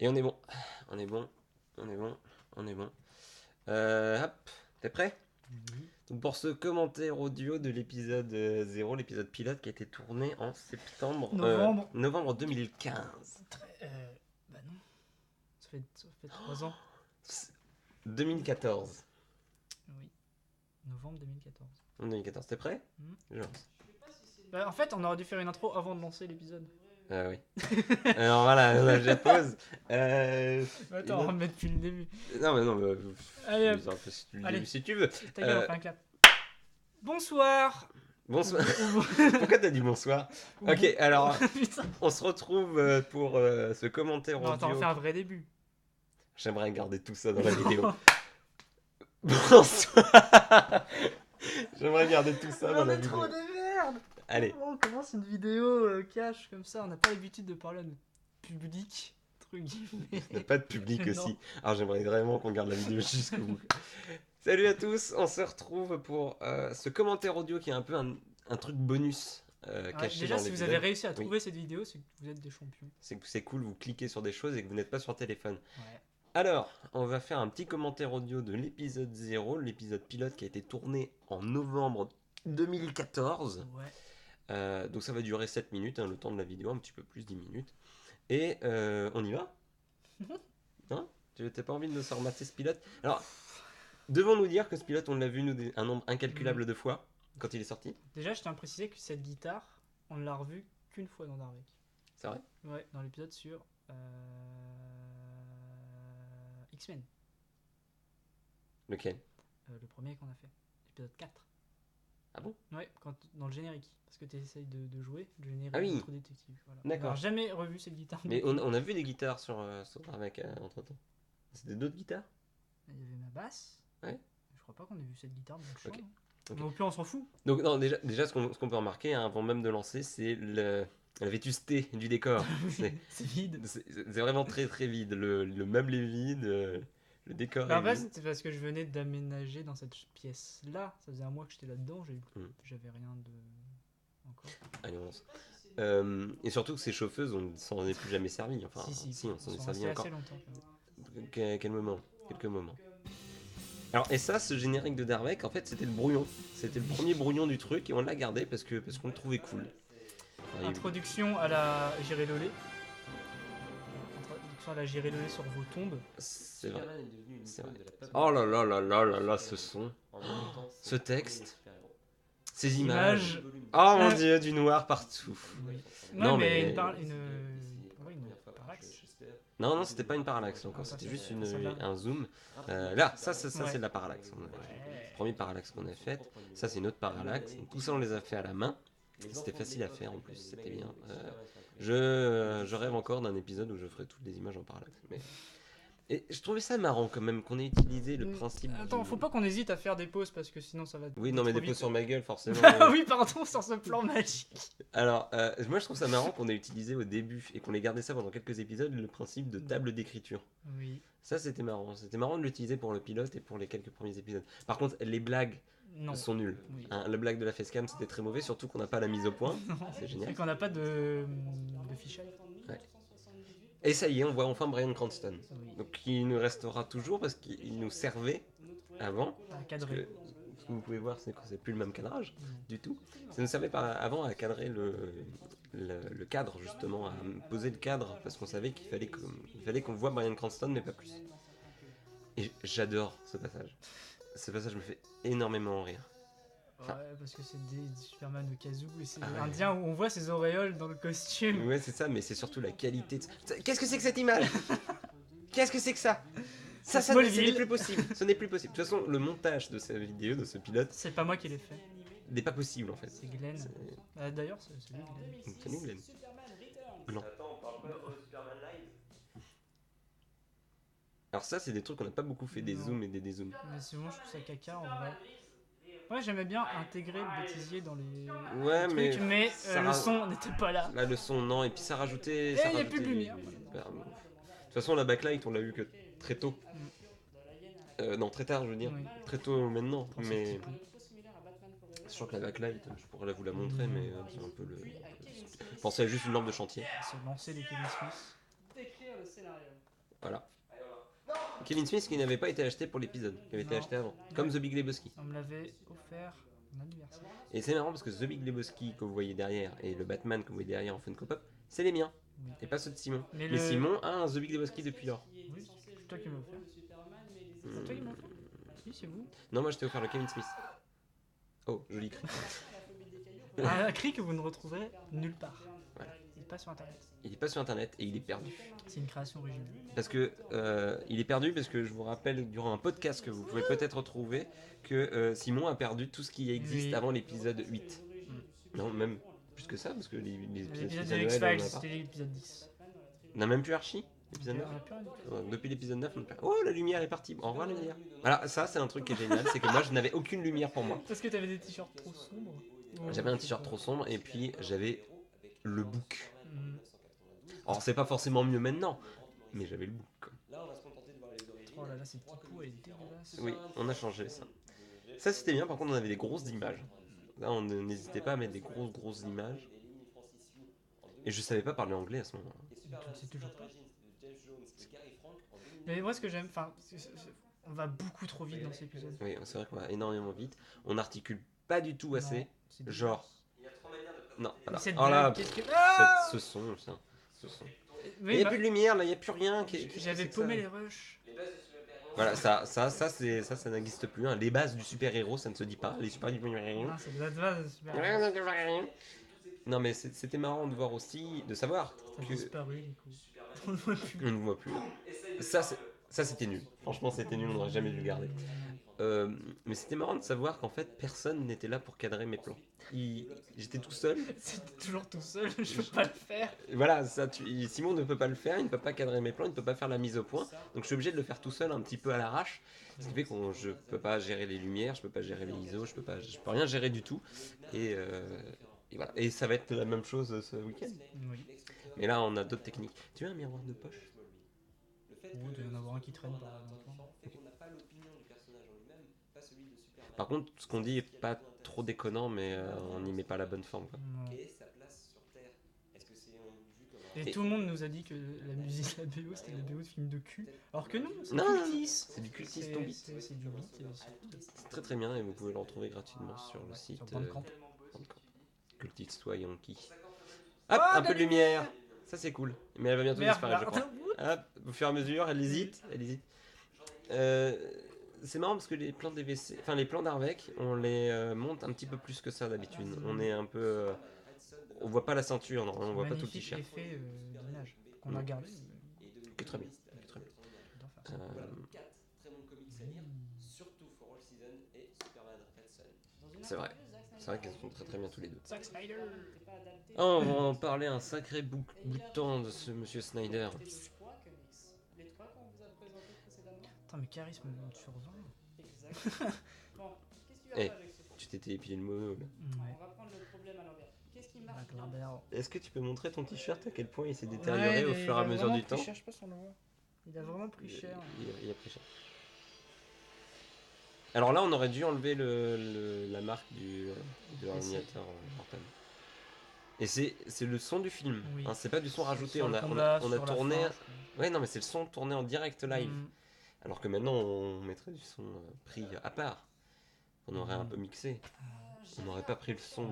Et on est bon. On est bon. On est bon. On est bon. Hop. T'es prêt? Oui. Donc pour ce commentaire audio de l'épisode 0, l'épisode pilote qui a été tourné en Novembre. novembre 2015. Bah non. Ça fait 3 ans. 2014. Oui. Novembre 2014. En 2014, t'es prêt? Hmm. Je lance. Bah, en fait, on aurait dû faire une intro avant de lancer l'épisode. Ah oui. Alors voilà, je la pose. Attends, on va mettre depuis le début. Non, mais non, mais, Allez, hop. un peu si tu le Allez. dis, si tu veux. Ta gueule, on fait un clap. Bonsoir. Bonsoir. Ou- Pourquoi t'as dit bonsoir? ou- Ok, alors Putain. on se retrouve pour ce commentaire Non, attends, on audio. fait un vrai début. J'aimerais garder tout ça dans la vidéo. Bonsoir. J'aimerais garder tout ça dans On la est trop vidéo. de merde. Allez. Comment on commence une vidéo cash comme ça? On n'a pas l'habitude de parler à notre public. Entre guillemets. Il n'y a pas de public Non. aussi. Alors j'aimerais vraiment qu'on garde la vidéo jusqu'au bout. Salut à tous, on se retrouve pour ce commentaire audio qui est un peu un truc bonus caché Déjà, dans si vous l'épisode. avez réussi à Oui. trouver cette vidéo, c'est que vous êtes des champions. C'est que c'est cool, vous cliquez sur des choses et que vous n'êtes pas sur téléphone. Ouais. Alors, on va faire un petit commentaire audio de l'épisode 0, l'épisode pilote qui a été tourné en novembre 2014. Ouais. Donc ça va durer 7 minutes, hein, le temps de la vidéo, un petit peu plus 10 minutes. Et on y va? Hein? Tu n'as pas envie de nous remater ce pilote? Alors, devons nous dire que ce pilote, on l'a vu nous, un nombre incalculable de fois quand il est sorti? Déjà, je tiens à préciser que cette guitare, on ne l'a revue qu'une fois dans Darvek. C'est vrai? Ouais, dans l'épisode sur X-Men. Lequel? Le premier qu'on a fait. L'épisode 4. Ah bon? Ouais, dans le générique. Parce que tu essayes de jouer le générique Ah oui. de True Detective. Voilà. D'accord. On n'a jamais revu cette guitare. Mais depuis. on a vu des guitares sur Darvek entre temps. C'était d'autres guitares? Il y avait ma basse. Ouais. Je crois pas qu'on ait vu cette guitare dans le chant. Ok. hein. Ok. Mais au pire, on s'en fout. Donc non, déjà ce qu'on peut remarquer hein, avant même de lancer, c'est la vétusté du décor. C'est vide. C'est vraiment très très vide. Le meuble est vide, le décor Bah, en est fait, vide. c'était parce que je venais d'aménager dans cette pièce-là. Ça faisait un mois que j'étais là-dedans. J'avais rien de. Encore. Allez, on lance. Et surtout que ces chauffeuses, on ne s'en est plus jamais servi. Enfin, si on s'en est sont servi restés encore. assez longtemps. quand même. Quel moment? Quelques moments. Alors, et ça, ce générique de Darvek, en fait, c'était le brouillon. C'était le premier brouillon du truc et on l'a gardé parce qu'on le trouvait cool. Enfin, Introduction à la Gérélolé. Introduction à la Gérélolé sur vos tombes. c'est vrai. C'est vrai. Oh là là là là là là, ce son, ce texte, ces images. Oh mon dieu, du noir partout. Oui. Non, Non, mais- mais une parallaxe. Non, non, c'était pas une parallaxe encore, Ah, ça, c'était c'est juste celle-là. un zoom. Là, ça Ouais. c'est de la parallaxe. On a fait. Ouais. Premier parallaxe qu'on a fait, ça c'est une autre parallaxe. Donc, tout ça on les a fait à la main. C'était facile à faire en plus, c'était bien. Je rêve encore d'un épisode où je ferai toutes les images en parallaxe. Et je trouvais ça marrant quand même qu'on ait utilisé le principe. Attends, faut pas qu'on hésite à faire des pauses parce que sinon ça va. Oui, non, mais trop des vite. pauses sur ma gueule, forcément. Ah oui, pardon, sur ce plan magique. Alors, moi je trouve ça marrant qu'on ait utilisé au début et qu'on ait gardé ça pendant quelques épisodes le principe de table d'écriture. Oui. Ça c'était marrant. C'était marrant de l'utiliser pour le pilote et pour les quelques premiers épisodes. Par contre, les blagues Non. sont nulles. Oui. Hein, la blague de la facecam c'était très mauvais, surtout qu'on n'a pas la mise au point. Non. C'est génial. Et qu'on n'a pas de fichier. Et ça y est, on voit enfin Bryan Cranston. Oui. Donc il nous restera toujours parce qu'il nous servait avant. À Parce cadrer. que ce que vous pouvez voir, c'est que c'est plus le même cadrage Non. du tout. Ça nous servait avant à cadrer le cadre, justement, à poser le cadre, parce qu'on savait qu'il fallait qu'on voit Bryan Cranston, mais pas plus. Et j'adore ce passage. Ce passage me fait énormément rire. Enfin- Ouais, parce que c'est des Superman de Kazoo et c'est Ah ouais. indien où on voit ses auréoles dans le costume. Ouais, c'est ça, mais c'est surtout la qualité. Qu'est-ce que c'est que cette image? Qu'est-ce que c'est que ça? Ça ce Smallville. n'est plus possible. Ce n'est plus possible. De toute façon, le montage de cette vidéo, de ce pilote, C'est pas moi qui l'ai fait, n'est pas possible en fait. c'est Glenn. D'ailleurs, c'est lui Glenn. C'est nous, Glenn. Glenn. Alors ça, c'est des trucs qu'on n'a pas beaucoup fait, des Non. zooms et des dézooms. Mais sinon, je trouve ça caca en vrai. Ouais, j'aimais bien intégrer le bêtisier dans les Ouais, trucs, mais ça le ra- son n'était pas là. Là, le son, non, et puis ça rajoutait. Et ça y a rajoutait plus de lumière. De toute façon, la backlight, on l'a eu que très tôt. Non, très tard, je veux dire. Oui. Très tôt maintenant. Pour ce Mais petit coup. sachant que la backlight, je pourrais vous la montrer, mais c'est un peu le. Pensez à juste une lampe de chantier. Se lancer les Kevin Smith. Voilà. Kevin Smith qui n'avait pas été acheté pour l'épisode, qui avait été Non. acheté avant, comme The Big Lebowski. On me l'avait offert en anniversaire. Et c'est marrant parce que The Big Lebowski que vous voyez derrière et le Batman que vous voyez derrière en Funko Pop, c'est les miens, Oui. et pas ceux de Simon. Mais Mais le- Simon a un The Big Lebowski depuis lors. Oui, c'est toi qui m'as offert. C'est toi qui m'as offert. Oui, c'est vous. Non, moi je t'ai offert le Kevin Smith. Oh, joli cri. Un cri que vous ne retrouverez nulle part. Voilà. Il est pas sur internet. Il est pas sur internet et il est perdu. C'est une création originale. Parce que il est perdu parce que je vous rappelle durant un podcast que vous pouvez peut-être retrouver que Simon a perdu tout ce qui existe Oui. avant l'épisode 8. Non, même plus que ça parce que les épisodes L'épisode de spéciaux Noël, on en a X-Files, pas. c'était l'épisode 10. On n'a même plus Archie. L'épisode 9. On a plus rien du tout. Depuis l'épisode 9, on n'a pas. Oh, la lumière est partie. Au revoir la lumière. Voilà, ça c'est un truc qui est génial, c'est que moi je n'avais aucune lumière pour moi. Parce que t'avais des t-shirts trop sombres. J'avais un t-shirt trop sombre et puis j'avais le book. Mm. Alors c'est pas forcément mieux maintenant, mais j'avais le book. Quoi. Oh là là, cette petite peau, elle est dégueulasse. Oui, on a changé ça. Ça c'était bien, par contre on avait des grosses images. Là on n'hésitait pas à mettre des grosses images. Et je savais pas parler anglais à ce moment-là. C'est toujours pas. Mais moi, ce que j'aime, enfin, on va beaucoup trop vite dans cet épisode. Oui, c'est vrai qu'on va énormément vite. On n'articule pas du tout assez. Non, c'est Genre. Non, Mais voilà. cette Oh là, blague, qu'est-ce que. Ah ce son, ça. Ce son. Il Oui, n'y a bah, plus de lumière là, il n'y a plus rien. j'avais paumé les rushs. Voilà, ça n'existe plus. Hein. Les bases du super-héros, ça ne se dit pas. Les super-héros. Ah, c'est super. Non, mais c'était marrant de voir aussi, de savoir Ça a que. disparu, du coup. On le voit plus. On ne voit plus. Ça c'était nul. Franchement, c'était nul, on n'aurait jamais dû le garder. Mais c'était marrant de savoir qu'en fait, personne n'était là pour cadrer mes plans. J'étais tout seul. C'est toujours tout seul, je peux pas le faire. Voilà, Simon ne peut pas le faire, il ne peut pas cadrer mes plans, il ne peut pas faire la mise au point. Donc je suis obligé de le faire tout seul, un petit peu à l'arrache. Ce qui fait que je peux pas gérer les lumières, je peux pas gérer les ISO, je peux rien gérer du tout. Et voilà. Et ça va être la même chose ce week-end. Oui. Mais là, on a d'autres techniques. Tu veux un miroir de poche? Oh, il doit y en avoir un qui traîne par exemple. Par contre, ce qu'on dit est pas trop déconnant, mais on n'y met pas la bonne forme. Quoi. Non. Et Et- tout le monde nous a dit que la musique, la BO, c'était la BO de film de cul. Alors que non, c'est Non, Cultis. c'est du Cultis C'est- ton beat. C'est du beat. C'est très très bien et vous pouvez le retrouver gratuitement sur le site Sur Bandcamp. Bandcamp. Cultis Toi Yankee. Hop, Oh, un la peu de lumière. Ça c'est cool. Mais elle va bientôt Merde, disparaître, je crois. Hop, au fur et à mesure, elle hésite. C'est marrant parce que les plans DVC, enfin les plans d'Arvec, on les monte un petit peu plus que ça d'habitude. On est un peu, on voit pas la ceinture, non, on voit pas tout le Magnifique t-shirt. effet d'image qu'on a gardé. Qui est très bien. Qui est très bien. J'adore faire ça. C'est vrai. C'est vrai qu'ils sont très très bien tous les deux. Zack Snyder. Oh, on va en parler un sacré bout de temps de ce monsieur Snyder. Attends, mais charisme sur 20. Eh, tu t'étais épilé le mono. Là. Ouais. Black Lambert. Est-ce que tu peux montrer ton t-shirt à quel point il s'est détérioré Ouais, au fur et à mesure du temps? Je sais pas si on le voit. Il a vraiment pris cher. Il a pris cher. Alors là, on aurait dû enlever la marque de l'ordinateur portable. Et c'est le son du film, Oui. hein, c'est pas du son rajouté. Sur On le a combat, tourné. sur la fin, je crois. Ouais, non, mais c'est le son tourné en direct live. Mm. Alors que maintenant, on mettrait du son pris à part. On aurait un peu mixé. On n'aurait pas pris le son de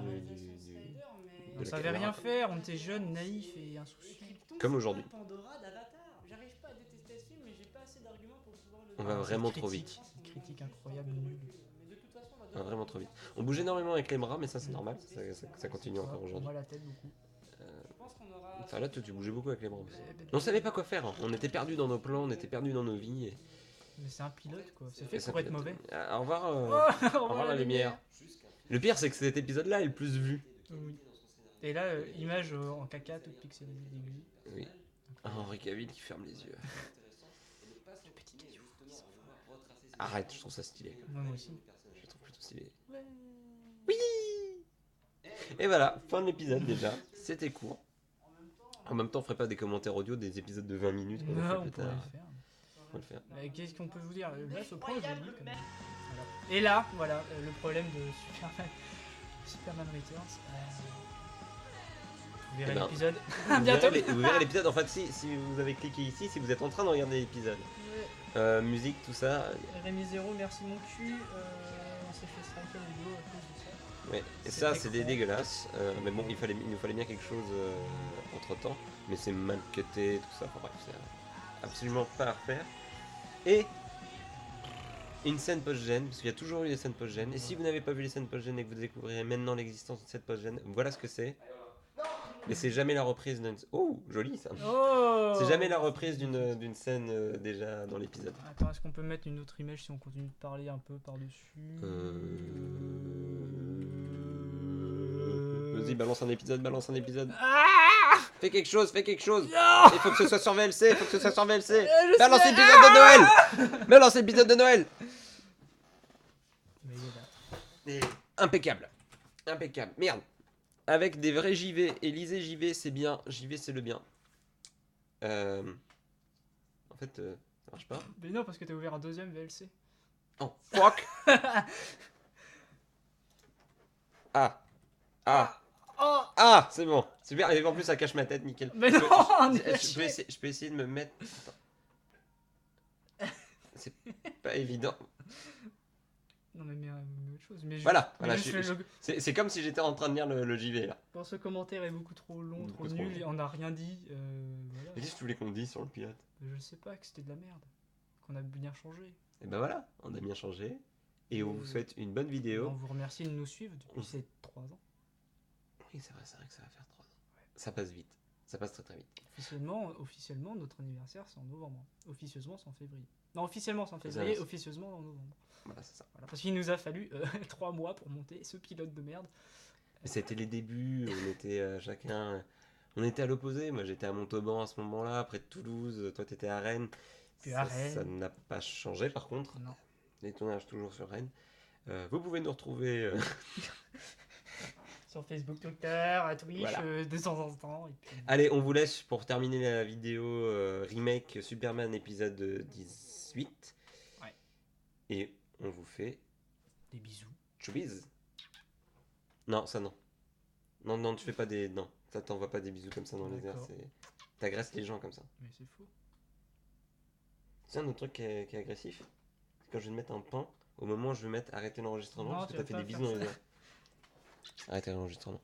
On la savait caméra. rien faire, on était jeunes, naïfs et insouciants. Comme aujourd'hui. Pandora d'Avatar. J'arrive pas à détester ce film, mais j'ai pas assez d'arguments pour pouvoir le On va vraiment Cette trop critique, vite. cette critique incroyable, nulle. Mais de toute façon, on va On va vraiment trop vite. On bouge énormément avec les bras, mais ça c'est normal. Ça continue encore On aujourd'hui. voit la tête beaucoup. je pense qu'on aura. Enfin là, tu bougeais beaucoup avec les bras aussi. On savait pas quoi faire. Hein. On était perdus dans nos plans, on était perdus dans nos vies. Mais c'est un pilote quoi, c'est Et fait ça pour être peut mauvais. Ah, au revoir. Oh, Au revoir la lumière. Le pire, c'est que cet épisode-là est le plus vu. Oui. Et là, image en caca, toute pixelisée dégueu. Oui. Ah, Henri Cavill qui ferme les yeux. Le petit caillou qui s'en va. Arrête, je trouve ça stylé. Moi aussi. Je le trouve plutôt stylé. Oui. Et voilà, fin de l'épisode déjà. C'était court. En même temps, on ferait pas des commentaires audio des épisodes de 20 minutes. Comme on Non, fait on plus pourrait tard. le faire. On va le faire. Mais qu'est-ce qu'on peut vous dire? Là, ce point est joli quand même. Voilà. Et là, voilà, le problème de Superman Returns. Vous verrez Eh ben, l'épisode Vous bientôt. vous verrez l'épisode. En fait, si vous avez cliqué ici, si vous êtes en train de regarder l'épisode, musique, tout ça. Rémi Zéro, merci mon cul. On s'est fait striker la vidéo à cause de ça. Ouais. Et C'est ça, c'est écran. dégueulasse. Mais bon, il nous fallait bien quelque chose entre temps. Mais c'est mal cuté, tout ça. Enfin bref, c'est absolument pas à refaire. Et une scène post-gène, parce qu'il y a toujours eu des scènes post-gène. Et si vous n'avez pas vu les scènes post-gène et que vous découvrirez maintenant l'existence de cette post-gène, voilà ce que c'est. Mais c'est jamais la reprise d'une. Oh, joli ça! Oh C'est jamais la reprise d'une scène déjà dans l'épisode. Attends, est-ce qu'on peut mettre une autre image si on continue de parler un peu par-dessus Vas-y, balance un épisode, balance un épisode. Ah Fais quelque chose, fais quelque chose. Non Il faut que ce soit sur VLC, il faut que ce soit sur VLC. Je Balance sais. l'épisode de Noël. Balance l'épisode de Noël. Mais il est là. Impeccable. Impeccable. Merde. Avec des vrais JV. Et lisez JV, c'est bien. JV, c'est le bien. En fait, ça marche pas. Mais non, parce que t'as ouvert un deuxième VLC. Oh, fuck. Ah. Ah. Oh Ah, c'est bon. Super. Et en plus, ça cache ma tête, nickel. Mais non, Je peux essayer de me mettre. Attends. C'est pas évident. Non mais autre chose. Mais Voilà, mais voilà, juste c'est comme si j'étais en train de lire le JV là. Bon, ce commentaire est beaucoup trop long, Beaucoup trop trop nul, long. et on n'a rien dit. Voilà. Mais qu'est-ce que tu voulais qu'on dise sur le pilote? Je sais pas, que c'était de la merde. Qu'on a bien changé. Et ben voilà, on a bien changé. Et on vous souhaite une bonne vidéo. On vous remercie de nous suivre depuis ces 3 ans. Oui, c'est vrai que ça va faire 3 ans. Ça passe vite. Ça passe très très vite. Officiellement, notre anniversaire c'est en novembre. Officieusement c'est en février. Non, officiellement c'est en février, officieusement en novembre. Voilà, c'est ça. Voilà, parce qu'il nous a fallu 3 mois pour monter ce pilote de merde. C'était les débuts, on était chacun. On était à l'opposé. Moi j'étais à Montauban à ce moment-là, près de Toulouse. Toi t'étais à Rennes. Puis à Rennes. Ça n'a pas changé par contre. Non. Les tournages toujours sur Rennes. Vous pouvez nous retrouver. Sur Facebook, Twitter, Twitch, Voilà. de temps en temps. Et puis... Allez, on vous laisse pour terminer la vidéo remake Superman épisode 18. Ouais. Et on vous fait Des bisous. choubiz. Non, ça non. Non, non, tu fais pas des. Non, ça t'envoie pas des bisous comme ça dans les airs. D'accord. T'agresses les gens comme ça. Mais c'est faux. C'est un autre truc qui est agressif. C'est quand je vais te mettre un pain, au moment où je vais mettre arrêter l'enregistrement, Non, parce que tu t'as vas fait pas des faire bisous dans les ça. airs. Arrêtez l'enregistrement.